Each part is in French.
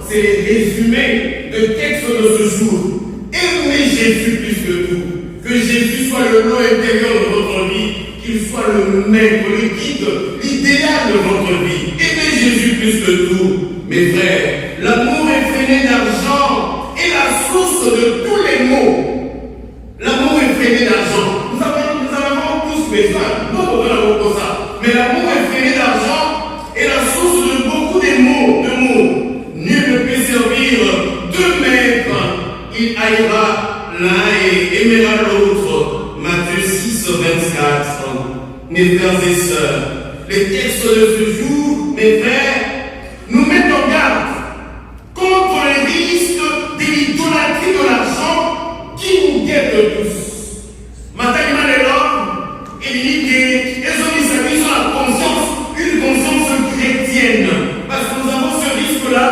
C'est les résumés de texte de ce jour. Aimez Jésus plus que tout. Que Jésus soit le lot intérieur de votre vie, qu'il soit le maître, le guide, l'idéal de votre vie. Aimez Jésus plus que tout. Mes frères, l'amour effréné d'argent est la source de tous les maux. L'amour effréné d'argent. Nous avons tous besoin. Nous avons pour ça. Mais l'amour effréné d'argent est la source de beaucoup de maux. Nul ne peut servir deux maîtres. Il haïra l'un et aimera l'autre. Matthieu 6, 24. Mes frères et sœurs, les textes de ce jour, mes frères, nous mettent en garde contre les risques de l'idolâtrie de l'argent qui nous guette tous. Maintenant, l'homme, il dit qu'ils ont mis sa vie sur la conscience, une conscience chrétienne. Parce que nous avons ce risque-là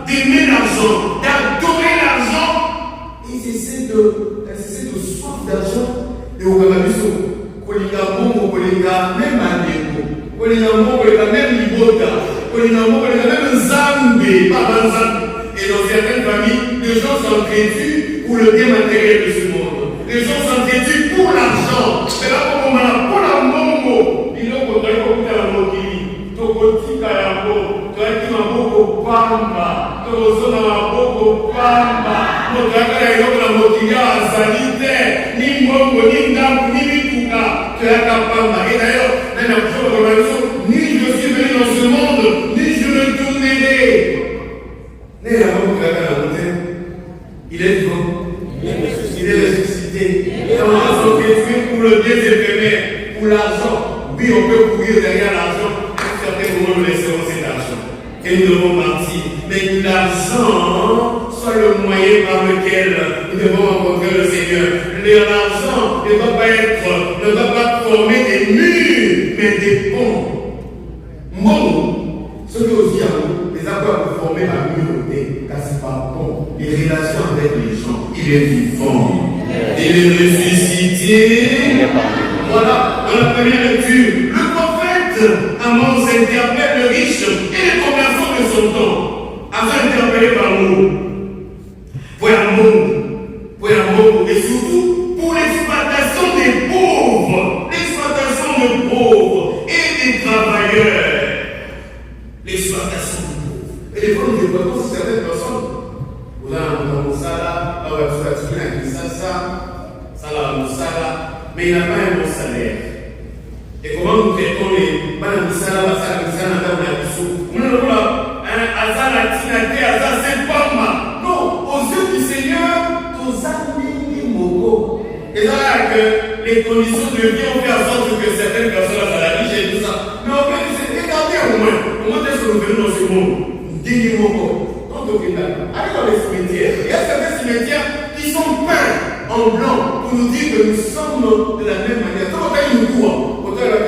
d'aimer l'argent, d'adorer l'argent. Ils essaient de soif d'argent et au Gamabiso. Même et dans certaines familles, les gens s'entretuent pour le bien matériel de ce monde. Les gens s'entretuent pour l'argent. C'est là qu'on a pour la mongo. Il y a un peu de la moquille. Tokotika yabo, tokotika maboko pamba, tokozona maboko pamba, tokaka yoko la moquille à salite, ni mongo, ni ndambu, ni bituka, toyaka pamba. Et d'ailleurs, dans la prochaine ni je suis venu dans ce monde, ni je ne tournerai. Il est vivant, il est ressuscité. Et on a son Christ pour le bien éphémère, pour l'argent. Oui, on peut courir derrière l'argent. Certains nous laisseront cet argent. Et nous devons partir. Mais que l'argent soit le moyen par lequel nous devons rencontrer le Seigneur. L'argent ne doit pas former des murs, mais des ponts. Ce que aussi les accords pour former la communauté, car c'est pas bon. Les relations avec les gens, il est vivant, il est ressuscité. Voilà, dans la première lecture, le prophète Amos interpelle le riche et les commerçants de son temps, afin d'interpeller par nous. Pour l'amour, et surtout pour l'exploitation des pauvres, et des travailleurs. L'exploitation du pauvre. Et les femmes d'exploitation, c'est certaines personnes. Vous avez un moussala, là, vous avez un moussala, mais il n'a pas un bon salaire. Et comment nous traitons les moussala, non, aux yeux du Seigneur, tous amis mogo. Et là, que les conditions de vie ont fait en sorte que certaines personnes à la riche et tout ça. Mais en fait, regardez au moins. Comment est-ce que nous venons dans ce monde? Allez dans les cimetières. Il y a certains cimetières qui sont peints en blanc pour nous dire que nous sommes de la même manière. Quand on a une cour, on a la on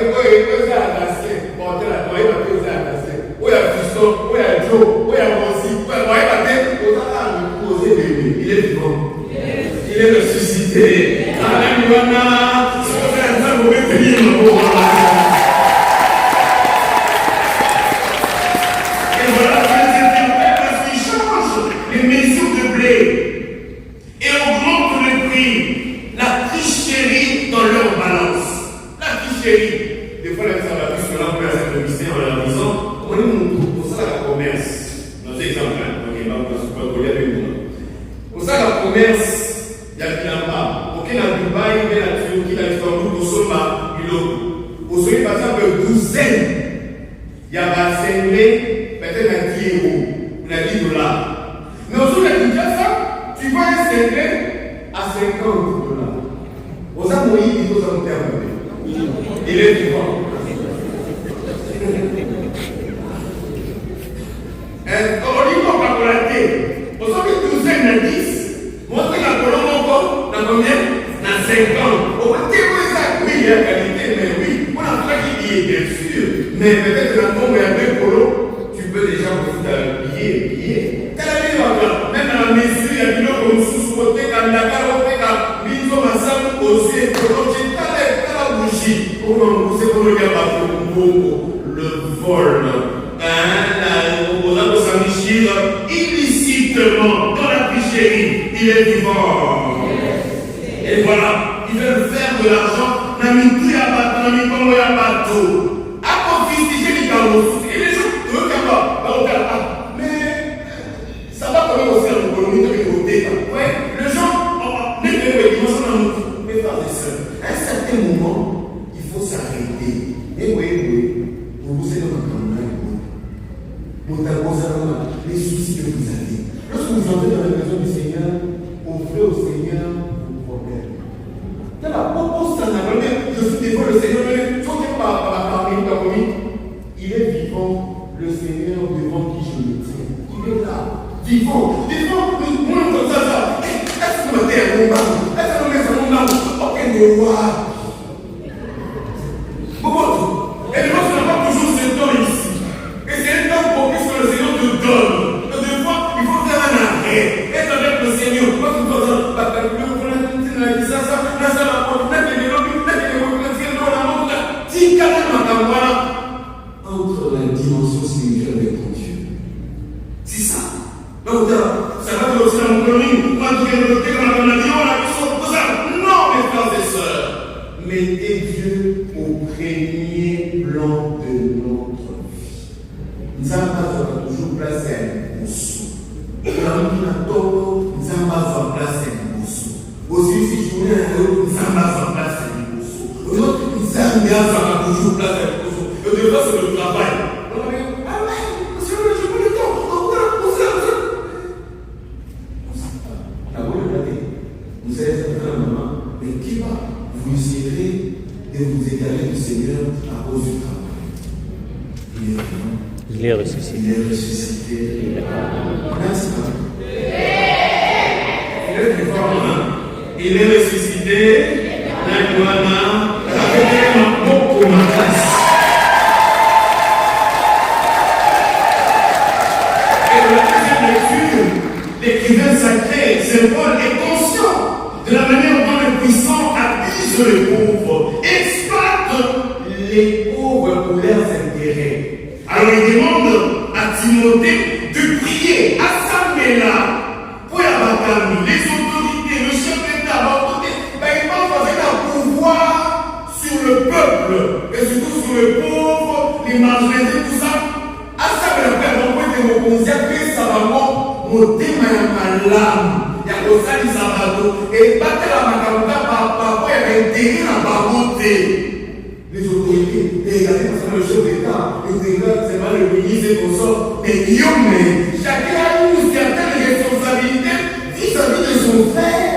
il est vivant. Il est ressuscité. Alléluia. C'est un mauvais pays. Et voilà, parce qu'il change les mesures de blé et augmente le prix. La tricherie dans leur balance. La tricherie. Des fois, les observateurs sont là pour faire cette mystère en leur disant on est pour ça la commerce. Dans ces exemples, donc il va pas coller avec nous. Pour ça la commerce, il y a qui n'a pas. Aucun à Dubaï, mais la Turquie, la Istanbul, au Soma, au Soma, par exemple, douzaine. Il y a Bassemblé, peut-être un 10 euros, on a 10 dollars. Mais au Soma, ça, tu vois un certain à 50 dollars. Aux Amoïs, il faut s'en terminer. Il est vivant. On dit qu'on va collater. On sent que douzaine à 10. Montrez la colonne encore. Dans combien? Dans 50. On va dire ça. Oui, il y a qualité, mais oui. On a pas qui est bien sûr. Mais peut-être dans ton un polo, tu peux déjà vous billet. Même dans la mesure, il y a des gens comme sous-côté, comme la carotte, comme l'ISO, ma salle, aux yeux, la bougie. Comment vous regarde le vol. On a s'enrichir illicitement dans la tricherie. Il est vivant. Et voilà, ils veulent faire de l'argent. N'a mis tout à bateau, n'a mis comme à bateau. À confistiger les galons. Et les gens, eux, mais ça va quand même aussi à l'économie de côté. Ouais, les gens, les dimensions dans nous. Mais frères et sœurs, à un certain moment, il faut s'arrêter. Et oui, pour vous aider dans les soucis que vous avez. Lorsque vous entrez dans la maison du Seigneur, offrez au Seigneur vos problèmes. Dans la propose, je suis devant le Seigneur, il est vivant, le Seigneur devant qui je me tiens. Il est là, vivant, moi comme ça. Est-ce que vous mettez un bon bas? Est-ce que vous mettez un bon bas? Ok, mais voilà. Et les gens ne pas toujours ce temps ici. Et c'est un temps pour que le Seigneur te donne. Des fois, il faut faire un arrêt. Être avec le Seigneur. Pas tout le temps. Entre la dimension spirituelle avec ton Dieu. C'est ça. Donc, ça va te aussi dans mon commune. Moi, tu viens de noter comme on a dit, on a vu sur ça. Non, mes frères et sœurs. Mettez Dieu au premier plan de notre vie. Nous avons toujours placé un boussou. Nous avons placé un boussou. Aussi, si je voulais un autre, nous avons placé un boussou. L'autre, nous avons toujours placé un boussou. Le débat, c'est le travail. Ah ouais, monsieur, je veux le temps. Vous allez être un moment, mais qui va vous essayer de vous égarer du Seigneur à cause du travail? Il est ressuscité. Il est ressuscité. Merci. Il est vivant. Il est ressuscité. L'écrivain sacré, Saint Paul, est conscient de la manière dont les puissants abusent les pauvres, exploitent les pauvres pour leurs intérêts. Alors il demande à Timothée de prier à Samuela pour les autorités, le chef d'État, il pense avec un pouvoir sur le peuple, et surtout sur les pauvres, les marginalisés, tout ça. À Samuela, on peut te reposer ça va motema ya malamu ya kosalisa bato ebatela makambo papa ya baintérêt na bango te. Les autorités, regardez parce que le chef d'État, c'est pas le ministre et consort, mais chacun a une certaine responsabilité vis-à-vis de son frère,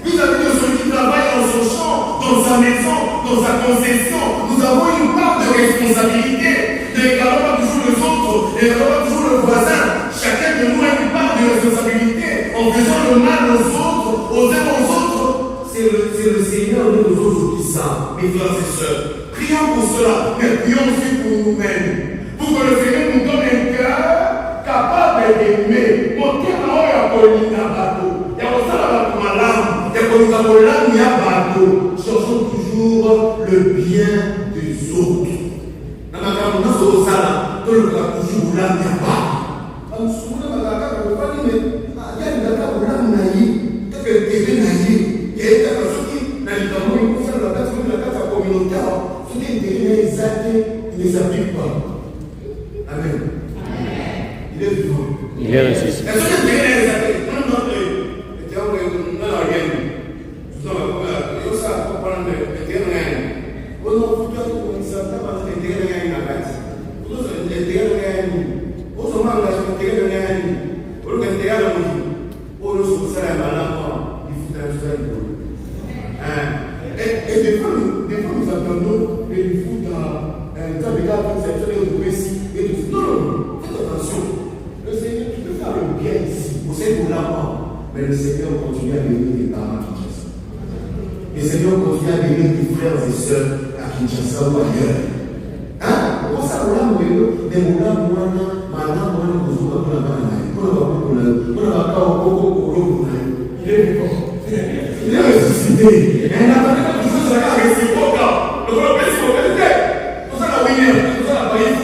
vis-à-vis de celui qui travaille dans son champ, dans sa maison, dans sa concession. Nous avons une part de responsabilité. Ne regardons pas toujours les autres, ne regardons pas toujours le voisin. Chacun de nous a une part de responsabilité en faisant le mal aux autres, aux uns aux autres. C'est le Seigneur, nous autres qui savent, mes frères et sœurs. Prions pour cela, mais prions aussi pour nous-mêmes. Pour que le Seigneur nous donne un cœur capable d'aimer. Mon cœur n'a pas eu à bateau. Il y a aussi la malamu. Il y a là, il y a bateau. Cherchons toujours le bien des autres. Dans ma campagne, nous sommes là, tout le monde toujours là, il n'y a pas. Nous sommes là, il y a il ne s'applique pas. Amen. Il est vivant. Il est ressuscité. Est-ce que Dieu est ressuscité? Non, non, et des fois nous attendons et nous foutons non, faites attention. Le Seigneur, tu peux faire le bien ici. Vous savez pour l'amour. Mais le Seigneur continue à bénir tes parents à Kinshasa. Le Seigneur continue à bénir tes frères et sœurs à Kinshasa ou ailleurs. Hein? Comment ça, on a mouru? Mais on a mouru, maintenant, on a mouru, on a mouru, il est vivant. Il est ressuscité. Mais n'attendez pas que tout ça soit réciproque. Le problème, c'est qu'on fait tout ça, la winner, tout ça, la païs,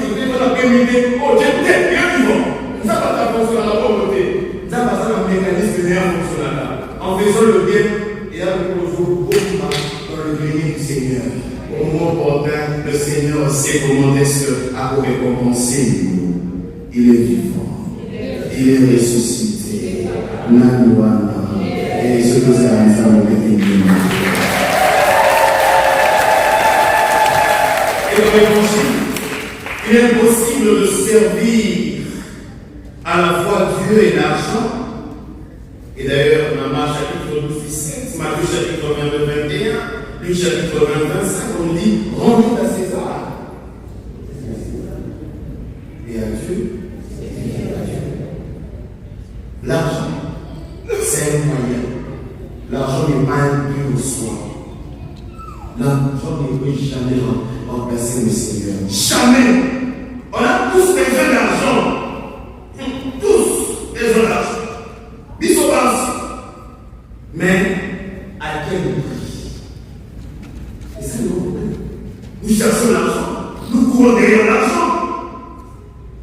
oh, Dieu t'aide, bien vivant. Nous n'avons pas ta fonction à la pauvreté. Nous avons pas un mécanisme de fonctionnel. En faisant le bien, et avec nos jours, beaucoup dans le grenier du Seigneur. Au moment opportun, le Seigneur sait comment est-ce à vous récompenser. Il est vivant. Il est ressuscité. Nanouana. Et ce que vous avez ça, vous mettez bien. Et dans l'évangile, il est impossible de servir à la fois Dieu et l'argent. Et d'ailleurs, dans Marc chapitre 12, 17, Matthieu chapitre 22, 21, Luc chapitre 20, 25, on dit rendez à César. Et à Dieu. L'argent, c'est un moyen. L'argent n'est pas un but au soi. L'argent ne peut jamais remplacer le Seigneur. Jamais. On a tous besoin d'argent. Tous besoin d'argent. Bisous. Mais à quel prix? Et c'est le problème. Nous cherchons l'argent. Nous courons derrière l'argent.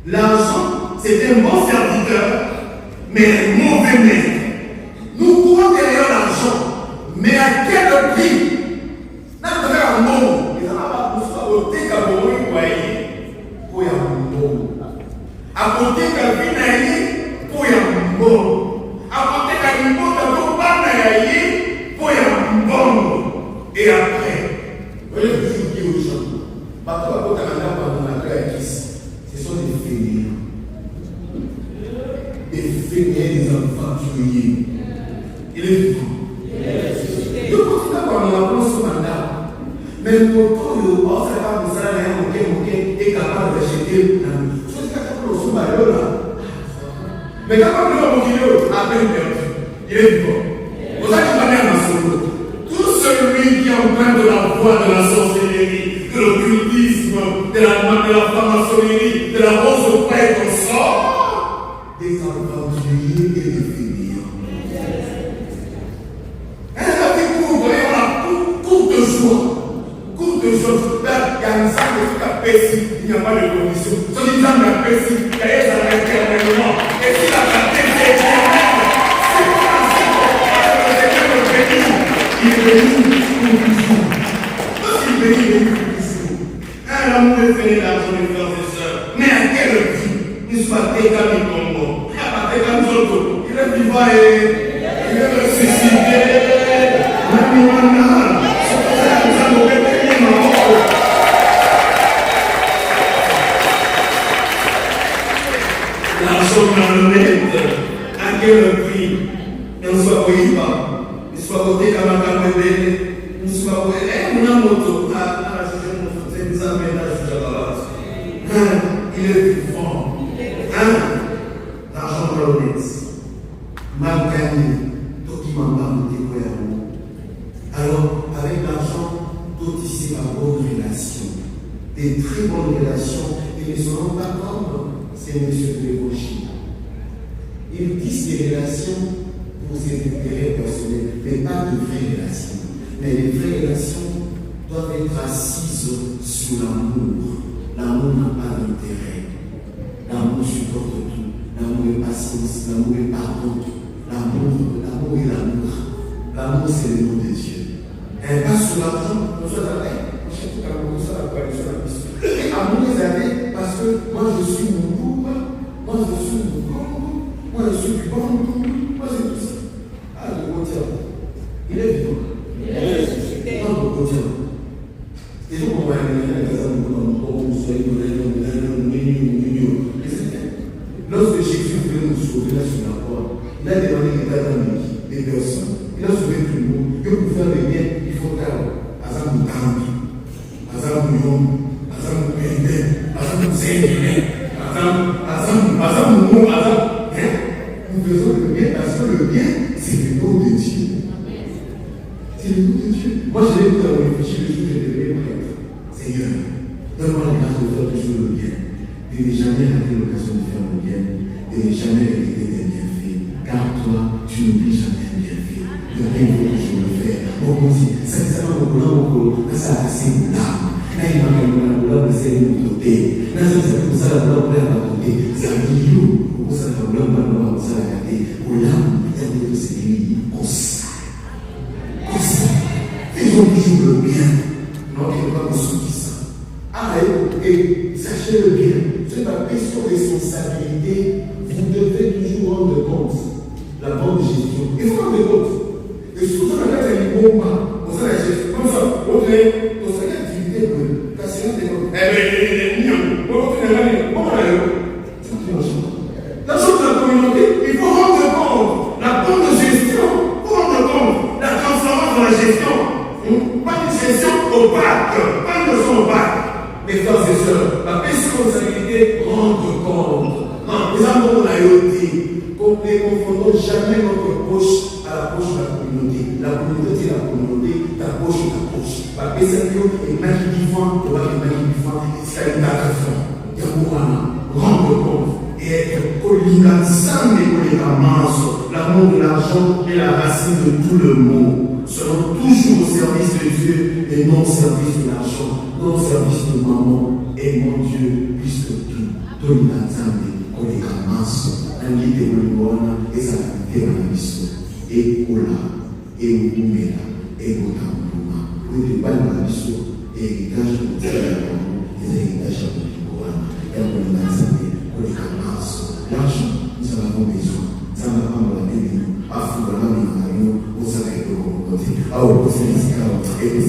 L'argent, c'est un bon serviteur, mais un mauvais maître. Nous courons derrière l'argent, mais à quel prix? Nous devons un monde. Ils n'ont pas besoin de côté qu'à mourir pour y pour y avoir. À côté qu'à venir pour y avoir. À côté qu'à venir pour pas pour y avoir. Et après, vous voyez ce que je dis aux gens. Partout à côté de ce sont des fainéants. Des fainéants, des aventuriers. Il est vivant. Nous continuons à avoir ce mandat. Mais pourtant, le boss est capable de faire est capable d'acheter. Je suis capable de faire là. Mais capable de faire un kilo à peine perdu. Il est vivant. Vous avez demandé à ma solo. Tout celui qui emprunte de la voie de la sorcellerie, de l'occultisme, de la franc-maçonnerie, de la rose au prêtre au sort, des aventuriers et des fainéants. Elle a dit courte joie. Courte joie. Il y a un sac de capéci, il n'y a pas de condition. Ce qui est un capéci, il y a un éternellement. Et si la capéci est éternelle, c'est pas il est béni pour toujours. Parce qu'il est béni pour toujours. Un amour est fait l'argent des frères et sœurs. Mais à quel prix? Il soit égalé comme moi. Il n'a pas égalé nous autres. Il est vivant et il est ressuscité. Mamie, l'argent malhonnête, à quel prix? Et on ne soit pas. Il soit côté comme un caméra, on soit on a moto. Il est vivant. L'argent malhonnête, mal gagné, tout qui m'a pas monté. Alors, avec l'argent, tout ici par bonne relation, des très bonnes relations, et ne seront pas comme ces messieurs de l'évangile. Ils tissent des relations pour ses intérêts personnels. mais pas de vraies relations. Mais les vraies relations doivent être assises sur l'amour. L'amour n'a pas d'intérêt. L'amour supporte tout. L'amour est patience. L'amour est pardon. L'amour est l'amour. L'amour, c'est le nom de Dieu. Et pas sur l'argent, on soit d'accord. Et amour les années, parce que moi je suis mon groupe, moi je suis mon groupe, moi je suis du bon groupe, moi c'est tout ça. Ah, le côté, il est vivant. Il est ressuscité. Non, le côté. Et donc on va aller dans les casas, lorsque Jésus voulait nous sauver là sur la croix, il a demandé l'état d'âme des personnes. Il a sauvé tout le monde. Que pour faire le bien, il faut faire Azam Mutambi, Azam Mouyon, Azam Moumende, Azam Zéné, Azam Moumou, Azam. Nous faisons le bien parce que le bien, c'est le nom de Dieu. C'est le nom de Dieu. Moi, je l'ai dit dans mon réfléchir le jour où je devais prêtre. Seigneur, donne-moi la grâce de faire toujours le bien. De ne jamais rater l'occasion de faire le bien. De ne jamais hériter des bienfaits. Car toi, tu n'oublies jamais un bienfait. De rien il faut que je le fasse. Bon, c'est ça, mon ça a assez de larmes. Là, il m'a dit, on c'est de côté. Là, c'est pour ça que on à côté. Ça dit, pour ça que on va ça à côté. Pour l'âme, il y a des c'est lui, comme ça. Comme ça. Faisons toujours le bien. Non, il ne faut pas nous soucier ça. Ah, et sachez le bien. C'est ma question de responsabilité. Vous devez toujours rendre compte. La bonne gestion. Il faut rendre compte. Et surtout, on a fait des bons pas. On a la gestion. Comme ça, on fait l'activité de casser des gens. Eh bien, la chose de la communauté, il faut rendre compte. La bonne gestion. Rendre compte. La transformation de la gestion. Pas une gestion opaque. Pas une gestion opaque. Mes frères et sœurs, la responsabilité, rendre compte. Non, les amours, on a ôté. Ne confondons jamais notre poche à la poche de la communauté. La communauté est la communauté, ta poche est ta poche. La PSQ est mal qui vivant, le mal qui vivant, c'est une action. Il y a pour rendre compte et être polygamie et polygamance. L'amour de l'argent est la racine de tout le monde. Serons toujours au service de Dieu et non au service de l'argent, non au service de maman. Aimons Dieu plus que tout. Polygamie, polygamance. Un guide de Bolivana et sa vie dans la mission. Et Ola, et Oumela, et Botambouma. Vous n'êtes pas dans la mission. Et héritage de les héritages de Bolivana. Et on est dans sa vie, on est commence. L'argent, nous en avons besoin. Ça n'a pas mal à nous. À fond, là, nous, on s'arrête de côté. Ah, on peut se laisser et on s'arrête.